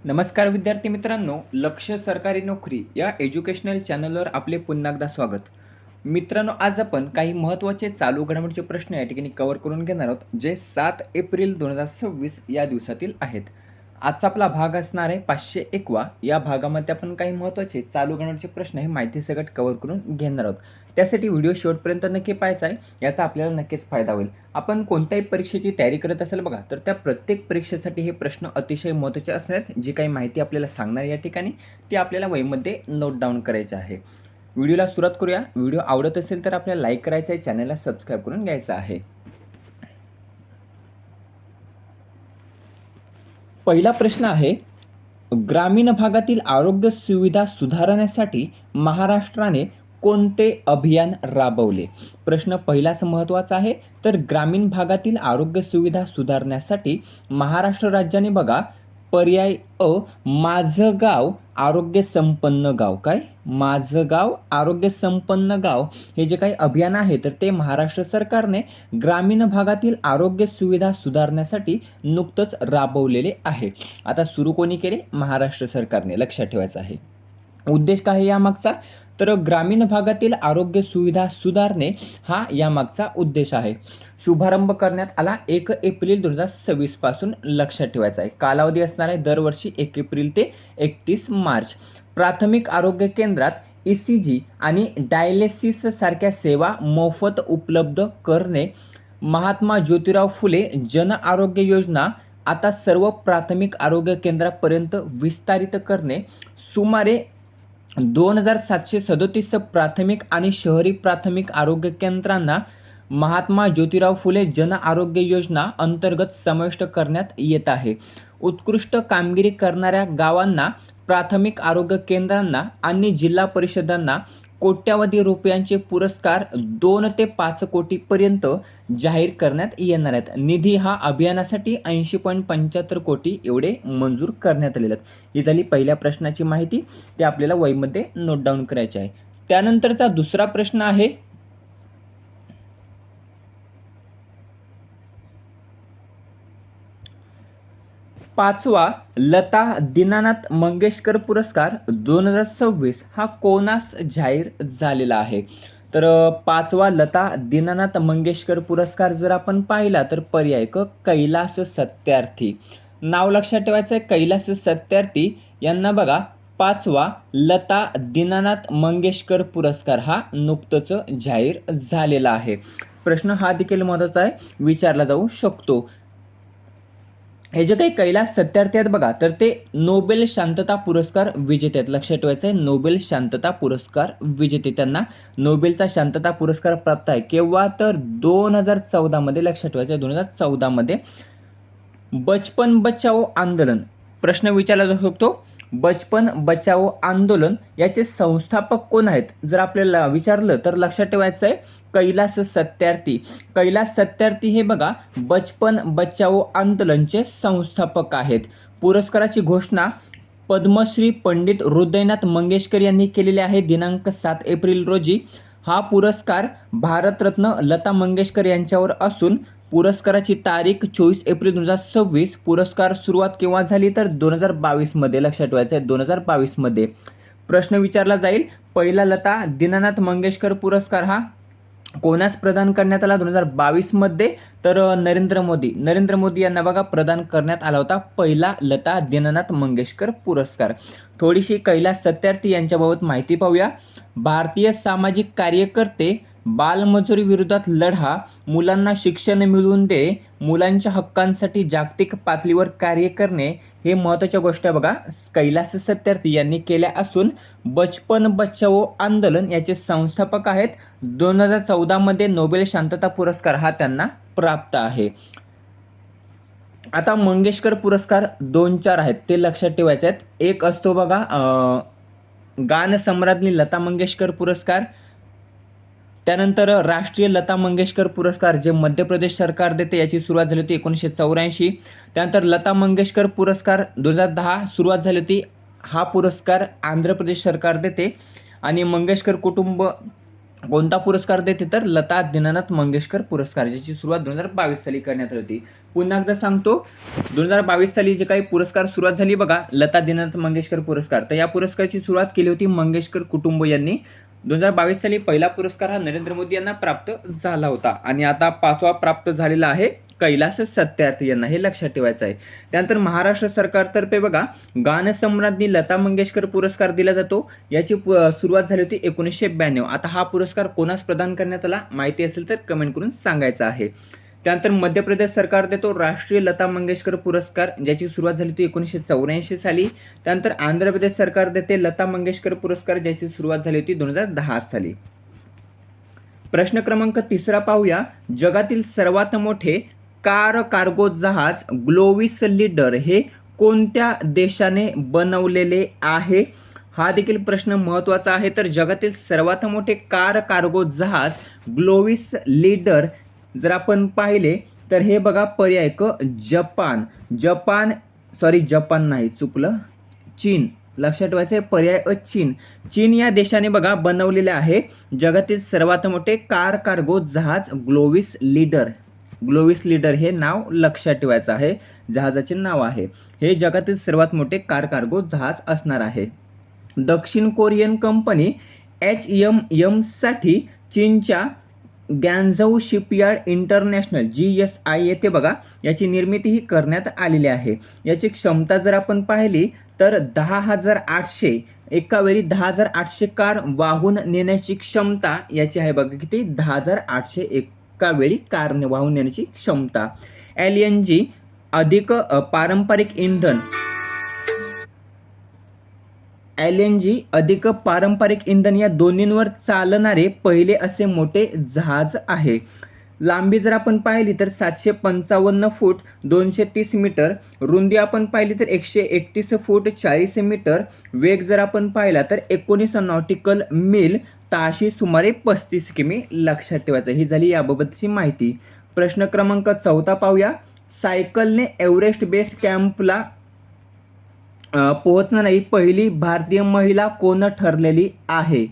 नमस्कार विद्यार्थी मित्रांनो, लक्ष सरकारी नोकरी या एज्युकेशनल चॅनलवर आपले पुन्हा एकदा स्वागत. मित्रांनो, आज आपण काही महत्त्वाचे चालू घडामोडीचे प्रश्न या ठिकाणी कव्हर करून घेणार आहोत, जे 7 एप्रिल 2026 या दिवसातील आहेत. आजचा आपला भाग असणार आहे 501वा. या भागामध्ये आपण काही महत्त्वाचे चालू घडामोडीचे प्रश्न हे माहिती सगळं कव्हर करून घेणार आहोत. त्यासाठी व्हिडिओ शेवटपर्यंत नक्की पाहायचा आहे, याचा आपल्याला नक्कीच फायदा होईल. आपण कोणत्याही परीक्षेची तयारी करत असेल बघा, तर त्या प्रत्येक परीक्षेसाठी हे प्रश्न अतिशय महत्त्वाचे असणार आहेत. जी काही माहिती आपल्याला सांगणार या ठिकाणी ती आपल्याला वहीमध्ये नोट डाऊन करायची आहे. व्हिडिओला सुरुवात करूया. व्हिडिओ आवडत असेल तर आपल्याला लाईक करायचं आहे, चॅनलला सबस्क्राईब करून घ्यायचं आहे. पहिला प्रश्न आहे, ग्रामीण भागातील आरोग्य सुविधा सुधारण्यासाठी महाराष्ट्राने कोणते अभियान राबवले? प्रश्न पहिलाच महत्त्वाचा आहे. तर ग्रामीण भागातील आरोग्य सुविधा सुधारण्यासाठी महाराष्ट्र राज्याने बघा, पर्याय अ, माझं गाव आरोग्य संपन्न गाव. काय? माझं गाव आरोग्य संपन्न गाव हे जे काही अभियान आहे, तर ते महाराष्ट्र सरकारने ग्रामीण भागातील आरोग्य सुविधा सुधारण्यासाठी नुकतंच राबवलेले आहे. आता सुरू कोणी केले? महाराष्ट्र सरकारने. लक्षात ठेवायचं आहे. उद्देश काय आहे यामागचा? तर ग्रामीण भागातील आरोग्य सुविधा सुधारणे हा यामागचा उद्देश आहे. शुभारंभ करण्यात आला 1 एप्रिल 2026 पासून. लक्षात ठेवायचा आहे. कालावधी असणार आहे दरवर्षी 1 एप्रिल ते 31 मार्च. प्राथमिक आरोग्य केंद्रात ECG आणि डायलिसिस सारख्या सेवा मोफत उपलब्ध करणे. महात्मा ज्योतिराव फुले जन आरोग्य योजना आता सर्व प्राथमिक आरोग्य केंद्रापर्यंत विस्तारित करणे. सुमारे 2737 प्राथमिक आणि शहरी प्राथमिक आरोग्य केंद्रांना महात्मा ज्योतिराव फुले जन आरोग्य योजना अंतर्गत समाविष्ट करण्यात येत आहे. उत्कृष्ट कामगिरी करणाऱ्या गावांना, प्राथमिक आरोग्य केंद्रांना आणि जिल्हा परिषदांना कोट्यावधी रुपयांचे पुरस्कार 2 ते 5 कोटीपर्यंत जाहीर करण्यात येणार आहेत. निधी हा अभियानासाठी 80.75 कोटी एवढे मंजूर करण्यात आलेले आहेत. ही झाली पहिल्या प्रश्नाची माहिती. ते आपल्याला वहीमध्ये नोट डाऊन करायचे आहे. त्यानंतरचा दुसरा प्रश्न आहे, पाचवा लता दीनानाथ मंगेशकर पुरस्कार 2026 हा कोणास जाहीर झालेला आहे? तर पाचवा लता दीनानाथ मंगेशकर पुरस्कार जर आपण पाहिला तर पर्याय क, कैलास सत्यार्थी. नाव लक्षात ठेवायचं आहे, कैलास सत्यार्थी यांना बघा पाचवा लता दीनानाथ मंगेशकर पुरस्कार हा नुकतंच जाहीर झालेला आहे. प्रश्न हा देखील महत्त्वाचा आहे, विचारला जाऊ शकतो. हे जे काही कैलास सत्यार्थी आहेत बघा, तर ते नोबेल शांतता पुरस्कार विजेते आहेत. लक्षात ठेवायचं आहे, नोबेल शांतता पुरस्कार विजेते. त्यांना नोबेलचा शांतता पुरस्कार प्राप्त आहे. केव्हा? तर 2014 मध्ये. लक्षात ठेवायचं आहे, 2014 मध्ये. बचपन बचाओ आंदोलन प्रश्न विचारला जाऊ शकतो. बचपन बचाओ आंदोलन याचे संस्थापक कोण आहेत जर आपल्याला विचारलं तर लक्षात ठेवायचं आहे, कैलास सत्यार्थी. कैलास सत्यार्थी हे बघा बचपन बचाओ आंदोलनचे संस्थापक आहेत. पुरस्काराची घोषणा पद्मश्री पंडित हृदयनाथ मंगेशकर यांनी केलेली आहे दिनांक 7 एप्रिल रोजी. हा पुरस्कार भारतरत्न लता मंगेशकर यांच्यावर असून पुरस्काराची तारीख 24 एप्रिल 2026. पुरस्कार सुरुवात केव्हा झाली तर 2022 मध्ये. लक्षात ठेवायचं आहे, 2022 मध्ये. प्रश्न विचारला जाईल, पहिला लता दीनानाथ मंगेशकर पुरस्कार हा कोणास प्रदान करण्यात आला 2022 मध्ये? तर नरेंद्र मोदी यांना बघा प्रदान करण्यात आला होता पहिला लता दीनानाथ मंगेशकर पुरस्कार. थोडीशी कैलास सत्यार्थी यांच्याबाबत माहिती पाहूया. भारतीय सामाजिक कार्यकर्ते, बालमजुरी विरोधात लढा, मुलांना शिक्षण मिळवून दे, मुलांच्या हक्कांसाठी जागतिक पातळीवर कार्य करणे हे महत्त्वाच्या गोष्टी बघा कैलास सत्यार्थी यांनी केल्या असून बचपन बचाओ आंदोलन याचे संस्थापक आहेत. 2014 मध्ये नोबेल शांतता पुरस्कार हा त्यांना प्राप्त आहे. आता मंगेशकर पुरस्कार 2-4 आहेत, ते लक्षात ठेवायचे आहेत. एक असतो बघा गान सम्राज्ञी लता मंगेशकर पुरस्कार. त्यानंतर राष्ट्रीय लता मंगेशकर पुरस्कार जे मध्य प्रदेश सरकार देते, याची सुरुवात झाली होती 1984. त्यानंतर लता मंगेशकर पुरस्कार 2010 सुरुवात झाली होती. हा पुरस्कार आंध्र प्रदेश सरकार देते. आणि मंगेशकर कुटुंब कोणता पुरस्कार देते तर लता दीनानाथ मंगेशकर पुरस्कार, ज्याची सुरुवात 2022 साली करण्यात आली होती. पुन्हा एकदा सांगतो, 2022 साली जे काही पुरस्कार सुरुवात झाली बघा, लता दीनानाथ मंगेशकर पुरस्कार, तर या पुरस्काराची सुरुवात केली होती मंगेशकर कुटुंब यांनी. 2022 साली पहिला पुरस्कार हा नरेंद्र मोदी यांना प्राप्त झाला होता आणि आता 5वा प्राप्त झालेला आहे कैलास सत्यार्थी यांना, हे लक्षात ठेवायचं आहे. त्यानंतर महाराष्ट्र सरकारतर्फे बघा गानसम्राज्ञी लता मंगेशकर पुरस्कार दिला जातो. याची सुरुवात झाली होती 1992. आता हा पुरस्कार कोणास प्रदान करण्यात आला माहिती असेल तर कमेंट करून सांगायचं आहे. त्यानंतर मध्य प्रदेश सरकार देतो राष्ट्रीय लता मंगेशकर पुरस्कार, ज्याची सुरुवात झाली होती 1984 साली. त्यानंतर आंध्र प्रदेश सरकार देते लता मंगेशकर पुरस्कार, ज्याची सुरुवात झाली होती 2010 साली. प्रश्न क्रमांक 3 पाहूया. जगातील सर्वात मोठे कार्गो जहाज ग्लोविस लीडर हे कोणत्या देशाने बनवलेले आहे? हा देखील प्रश्न महत्त्वाचा आहे. तर जगातील सर्वात मोठे कार्गो जहाज ग्लोविस लीडर जर आपण पाहिले तर हे बघा पर्याय क जपान नाही, चुकलं, चीन. लक्षात ठेवायचं आहे पर्याय चीन या देशाने बघा बनवलेले आहे जगातील सर्वात मोठे कार्गो जहाज ग्लोविस लीडर हे नाव लक्षात ठेवायचं आहे. जहाजाचे नाव आहे हे जगातील सर्वात मोठे कार्गो जहाज असणार आहे. दक्षिण कोरियन कंपनी HMM साठी चीनच्या गॅन्झौ शिपयार्ड इंटरनॅशनल GSI येथे बघा याची निर्मिती ही करण्यात आलेली आहे. याची क्षमता जर आपण पाहिली तर 10,800 एका वेळी 10,800 कार वाहून नेण्याची क्षमता याची आहे बघा. किती? 10,800 एका वेळी कार वाहून नेण्याची क्षमता. LNG अधिक पारंपरिक इंधन या दोन्हींवर चालणारे पहिले असे मोठे जहाज आहे. लांबी जर आपण पाहिली तर 755 फूट 230 मीटर, रुंदी आपण पाहिली तर 131 फूट 40 मीटर, वेग जर आपण पाहिला तर 19 नॉटिकल मील, ताशी सुमारे 35 किमी. लक्षात ठेवायचं. ही झाली याबाबतची माहिती. प्रश्न क्रमांक 4 पाहूया. सायकलने एव्हरेस्ट बेस कॅम्पला पोहोचणारी पहिली भारतीय महिला कोण ठरलेली आहे?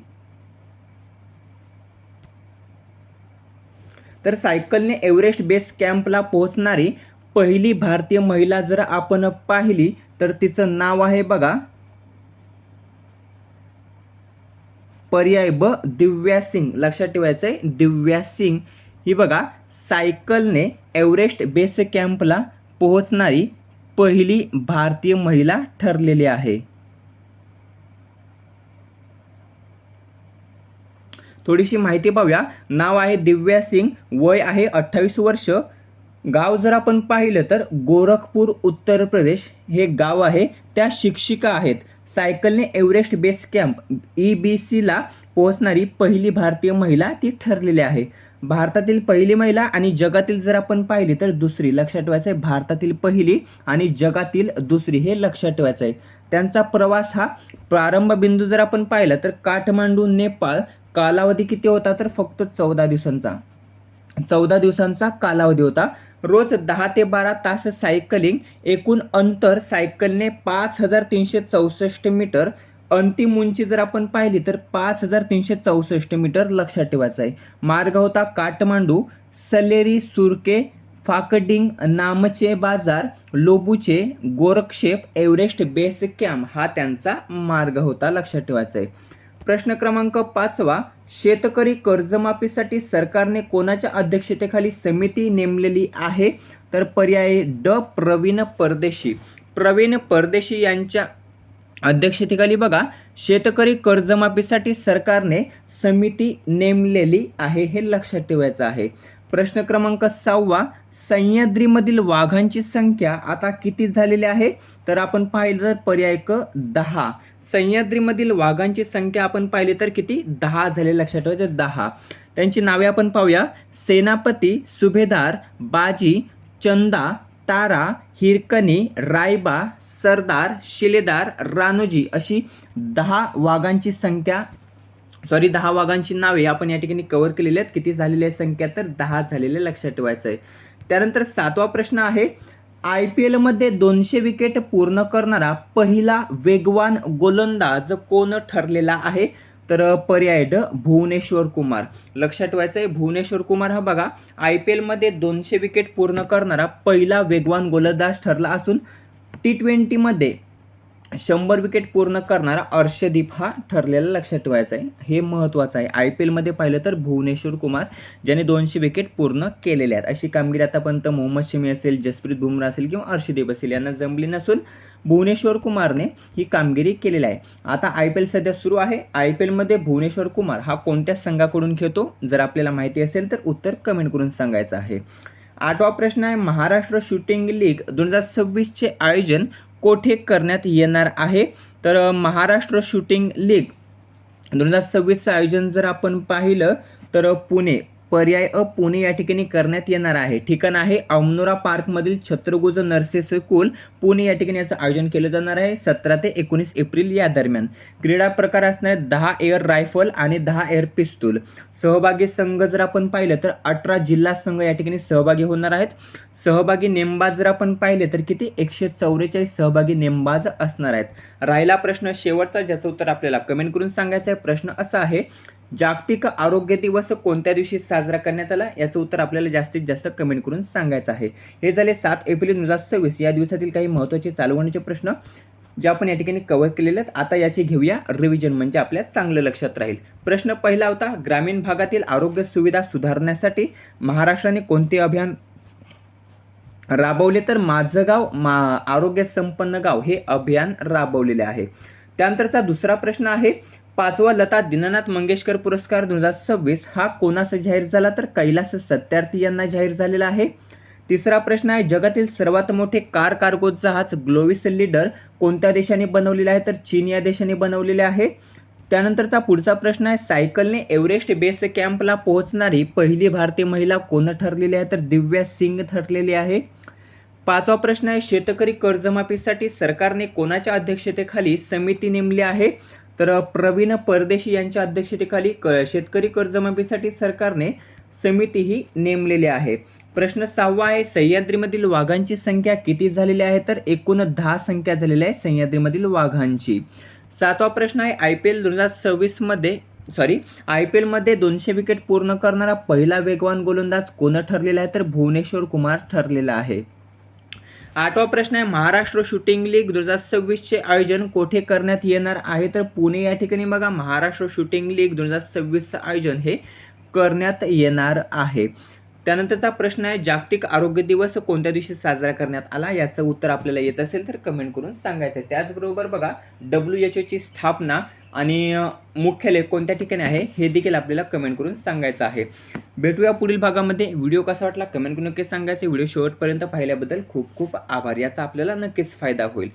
तर सायकलने एव्हरेस्ट बेस कॅम्पला पोहोचणारी पहिली भारतीय महिला जर आपण पाहिली तर तिचं नाव आहे बघा पर्याय ब दिव्या सिंग. लक्षात ठेवायचं आहे दिव्या सिंग ही बघा सायकलने एव्हरेस्ट बेस कॅम्पला पोहोचणारी पहिली भारतीय महिला ठरलेली आहे. थोडीशी माहिती पाहूया. नाव आहे दिव्या सिंग, वय आहे 28 वर्ष. गाव जर आपण पाहिलं तर गोरखपूर उत्तर प्रदेश हे गाव आहे. त्या शिक्षिका आहेत. सायकलने एव्हरेस्ट बेस कॅम्प EBCला पोहोचणारी पहिली भारतीय महिला ती ठरलेली आहे. भारतातील पहिली महिला आणि जगातील जर आपण पाहिली तर दुसरी. लक्षात ठेवायचं आहे भारतातील पहिली आणि जगातील दुसरी हे लक्षात ठेवायचं आहे. त्यांचा प्रवास हा प्रारंभ बिंदू जर आपण पाहिला तर काठमांडू नेपाळ. कालावधी किती होता तर फक्त 14 दिवसांचा कालावधी होता. रोज 10 ते 12 तास सायकलिंग. एकूण अंतर सायकलने 5,364 मीटर. अंतिम उंची जर आपण पाहिली तर 5,364 मीटर. लक्षात ठेवायचं आहे. मार्ग होता काठमांडू, सलेरी, सुरके, फाकडिंग, नामचे बाजार, लोबूचे, गोरक्षेप, एव्हरेस्ट बेस कॅम्प हा त्यांचा मार्ग होता. लक्षात ठेवायचं आहे. प्रश्न क्रमांक 5. शेतकरी कर्जमाफीसाठी सरकारने कोणाच्या अध्यक्षतेखाली समिती नेमलेली आहे? तर पर्याय ड प्रवीण परदेशी यांच्या अध्यक्षतेखाली बघा शेतकरी कर्जमाफीसाठी सरकारने समिती नेमलेली आहे. हे लक्षात ठेवायचं आहे. प्रश्न क्रमांक 6. सह्याद्रीमधील वाघांची संख्या आता किती झालेली आहे? तर आपण पाहिलं तर पर्याय क 10. सह्याद्रीमधील वाघांची संख्या आपण पाहिली तर किती? 10 झाले. लक्षात ठेवायचं 10. त्यांची नावे आपण पाहूया. सेनापती, सुभेदार, बाजी, चंदा, तारा, हिरकणी, रायबा, सरदार, शिलेदार, रानोजी अशी 10 वाघांची नावे आपण या ठिकाणी कव्हर केलेली आहेत. किती झालेली आहे संख्या? तर 10 झालेले. लक्षात ठेवायचं आहे. त्यानंतर 7वा प्रश्न आहे. IPL मध्ये 200 विकेट पूर्ण करणारा पहिला वेगवान गोलंदाज कोण ठरलेला आहे? तर पर्याय ड भुवनेश्वर कुमार. लक्षात ठेवायचं आहे, भुवनेश्वर कुमार हा बघा IPLमध्ये 200 विकेट पूर्ण करणारा पहिला वेगवान गोलंदाज ठरला असून T20मध्ये 100 विकेट पूर्ण करणारा अर्शदीप हा ठरलेला. लक्षात ठेवायचा आहे, हे महत्त्वाचं आहे. IPLमध्ये पाहिलं तर भुवनेश्वर कुमार ज्याने 200 विकेट पूर्ण केलेले आहेत. अशी कामगिरी आतापर्यंत मोहम्मद शमी असेल, जसप्रीत बुमराह असेल किंवा अर्शदीप असेल यांना जमली नसून भुवनेश्वर कुमारने ही कामगिरी केलेली आहे. आता IPL सध्या सुरू आहे. IPLमध्ये भुवनेश्वर कुमार हा कोणत्या संघाकडून खेळतो, जर आपल्याला माहिती असेल तर उत्तर कमेंट करून सांगायचं आहे. 8वा प्रश्न आहे, महाराष्ट्र शूटिंग लीग 2026चे आयोजन कोठे करण्यात येणार आहे. तर महाराष्ट्र शूटिंग लीग 2026चं आयोजन जर आपण पाहिलं तर पुणे, पर्याय अ पुणे या ठिकाणी करण्यात येणार आहे. ठिकाण आहे अमनोरा पार्कमधील छत्रगुज नर्सेस स्कूल, पुणे या ठिकाणी याचं आयोजन केलं जाणार आहे 17 ते 19 एप्रिल या दरम्यान. क्रीडा प्रकार असणार 10 एअर रायफल आणि 10 एअर पिस्तूल. सहभागी संघ जर आपण पाहिलं तर 18 जिल्हा संघ या ठिकाणी सहभागी होणार आहेत. सहभागी नेमबाज जर आपण पाहिले तर किती 144 सहभागी नेमबाज असणार आहेत. राहिला प्रश्न शेवटचा, ज्याचं उत्तर आपल्याला कमेंट करून सांगायचं आहे. प्रश्न असा आहे, जागतिक आरोग्य दिवस कोणत्या दिवशी साजरा करण्यात आला, याचं उत्तर आपल्याला जास्तीत जास्त कमेंट करून सांगायचं आहे. हे झाले 7 एप्रिल 2026 या दिवसातील काही महत्त्वाचे चालवण्याचे प्रश्न जे आपण या ठिकाणी कव्हर केलेले आहेत. आता याची घेऊया रिव्हिजन, म्हणजे आपल्या चांगलं लक्षात राहील. प्रश्न पहिला होता, ग्रामीण भागातील आरोग्य सुविधा सुधारण्यासाठी महाराष्ट्राने कोणते अभियान राबवले. तर माझं गाव आरोग्य संपन्न गाव हे अभियान राबवलेले आहे. त्यानंतरचा दुसरा प्रश्न आहे, 5वा लता दीनानाथ मंगेशकर पुरस्कार 2026 हा कोणास जाहीर झाला. तर कैलास सत्यार्थी यांना जाहीर झालेला आहे. तिसरा प्रश्न आहे, जगातील सर्वात मोठे कार कार्गो जहाज ग्लोविस लीडर कोणत्या देशाने बनवलेले आहे. तर चीन या देशाने बनवलेले आहे. त्यानंतरचा पुढचा प्रश्न आहे, सायकलने एव्हरेस्ट बेस कॅम्पला पोहोचणारी पहिली भारतीय महिला कोण ठरलेली आहे. तर दिव्या सिंग ठरलेली आहे. 5वा प्रश्न आहे, शेतकरी कर्जमाफीसाठी सरकारने कोणाच्या अध्यक्षतेखाली समिती नेमली आहे. तर प्रवीण परदेशी यांच्या अध्यक्षतेखाली शेतकरी कर्जमाफीसाठी सरकारने समिती ही नेमलेली आहे. प्रश्न 6वा आहे, सह्याद्रीमधील वाघांची संख्या किती झालेली आहे. तर एकूण 10 संख्या झालेली आहे सह्याद्रीमधील वाघांची. 7वा प्रश्न आहे, IPLमध्ये 200 विकेट पूर्ण करणारा पहिला वेगवान गोलंदाज कोण ठरलेला आहे. तर भुवनेश्वर कुमार ठरलेला आहे. 8वा प्रश्न आहे, महाराष्ट्र शूटिंग लीग 2026चे आयोजन कोठे करण्यात येणार आहे. तर पुणे या ठिकाणी बघा महाराष्ट्र शूटिंग लीग 2026चं आयोजन हे करण्यात येणार आहे. त्यानंतरचा प्रश्न आहे, जागतिक आरोग्य दिवस कोणत्या दिवशी साजरा करण्यात आला, याचं उत्तर आपल्याला येत असेल तर कमेंट करून सांगायचं आहे. त्याचबरोबर बघा WHO ची स्थापना आणि मुख्यालय कोणत्या ठिकाणी आहे हे देखील आपल्याला कमेंट करून सांगायचं आहे. भेटूया पुढील भागामध्ये. व्हिडिओ कसा वाटला कमेंट करून नक्की सांगायचं. व्हिडिओ शेवटपर्यंत पाहिल्याबद्दल खूप खूप आभार. याचा आपल्याला नक्कीच फायदा होईल.